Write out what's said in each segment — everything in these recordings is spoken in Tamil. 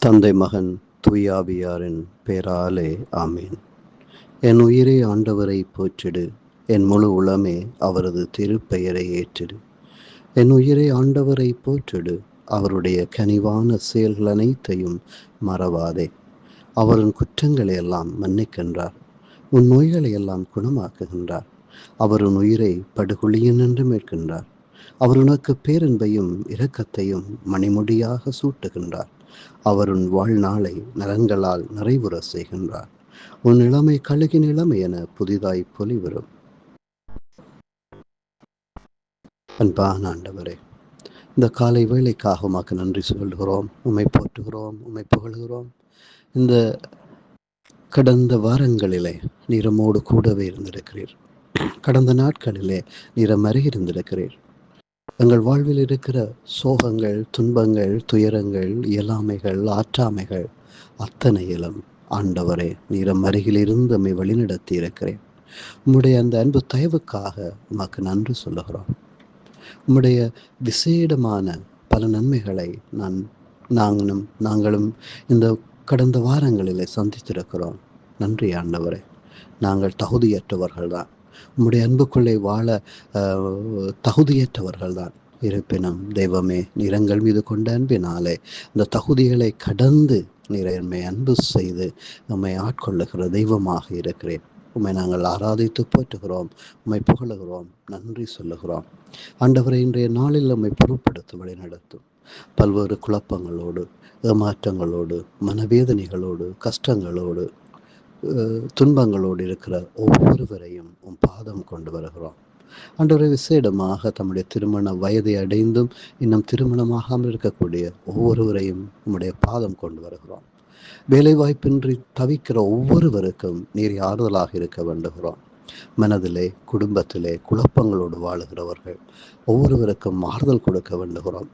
தந்தை மகன் தூயாவியாரின் பேராலே ஆமீன். என் உயிரே ஆண்டவரை போற்றிடு, என் முழு உளமே அவரது திருப்பெயரை ஏற்றிடு. என் உயிரே ஆண்டவரை போற்றிடு, அவருடைய கனிவான செயல்கள் அனைத்தையும் மறவாதே. அவரின் குற்றங்களை எல்லாம் மன்னிக்கின்றார், உன் நோய்களை எல்லாம் குணமாக்குகின்றார். அவர் உன் உயிரை படுகொலியினின்று மீட்கின்றார். அவர் உனக்கு பேரன்பையும் இரக்கத்தையும் மணிமுடியாக சூட்டுகின்றார். அவர் உன் வாழ்நாளை நலன்களால் நிறைவுற செய்கின்றார். உன் இளமை கழுகின் இளமை என புதிதாய் பொலிவரும். அன்பான ஆண்டவரே, இந்த காலை வேளைக்காக உமக்கு நன்றி சொல்கிறோம், உம்மை போற்றுகிறோம், உம்மை புகழ்கிறோம். இந்த கடந்த வாரங்களிலே நீரமோடு கூடவே இருந்திருக்கிறீர். கடந்த நாட்களிலே நீரம் அருகிருந்திருக்கிறீர். எங்கள் வாழ்வில் இருக்கிற சோகங்கள், துன்பங்கள், துயரங்கள், இயலாமைகள், ஆற்றாமைகள் அத்தனையிலும் ஆண்டவரே நீரம் அருகில் இருந்து நம்மை வழிநடத்தி இருக்கிறேன். உம்முடைய அந்த அன்பு தயவுக்காக உமக்கு நன்றி சொல்லுகிறோம். உம்முடைய விசேடமான பல நன்மைகளை நாங்களும் இந்த கடந்த வாரங்களிலே சந்தித்திருக்கிறோம். நன்றி ஆண்டவரே. நாங்கள் தகுதியற்றவர்கள்தான், உம்முடைய அன்புக்குள்ளே வாழ தகுதியற்றவர்கள்தான். இருப்பினும் தெய்வமே, நீரங்கள் மீது கொண்ட அன்பினாலே இந்த தகுதிகளை கடந்து நீரை என்னை அன்பு செய்து நம்மை ஆட்கொள்ளுகிற தெய்வமாக இருக்கிறேன். உம்மை நாங்கள் ஆராதித்து போற்றுகிறோம், உம்மை புகழுகிறோம், நன்றி சொல்லுகிறோம். ஆண்டவரை இன்றைய நாளில் நம்மை பொறுப்படுத்தி வழிநடத்தும். பல்வேறு குழப்பங்களோடு, ஏமாற்றங்களோடு, மனவேதனைகளோடு, கஷ்டங்களோடு, துன்பங்களோடு இருக்கிற ஒவ்வொருவரையும் உம் பாதம் கொண்டு வருகிறோம். ஆண்டவரை விசேடமாக தம்முடைய திருமண வயதை அடைந்தும் இன்னும் திருமணமாகாமல் இருக்கக்கூடிய ஒவ்வொருவரையும் உம்முடைய பாதம் கொண்டு வருகிறோம். வேலைவாய்ப்பின்றி தவிக்கிற ஒவ்வொருவருக்கும் நீர் ஆறுதலாக இருக்க வேண்டுகிறோம். மனதிலே, குடும்பத்திலே குழப்பங்களோடு வாழுகிறவர்கள் ஒவ்வொருவருக்கும் ஆறுதல் கொடுக்க வேண்டுகிறோம்.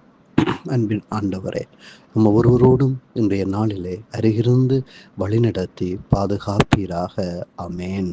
அன்பின் ஆண்டவரே, நம்ம ஒருவரோடும் இன்றைய நாளிலே அருகிருந்து வழிநடத்தி பாதுகாப்பீராக. ஆமென்.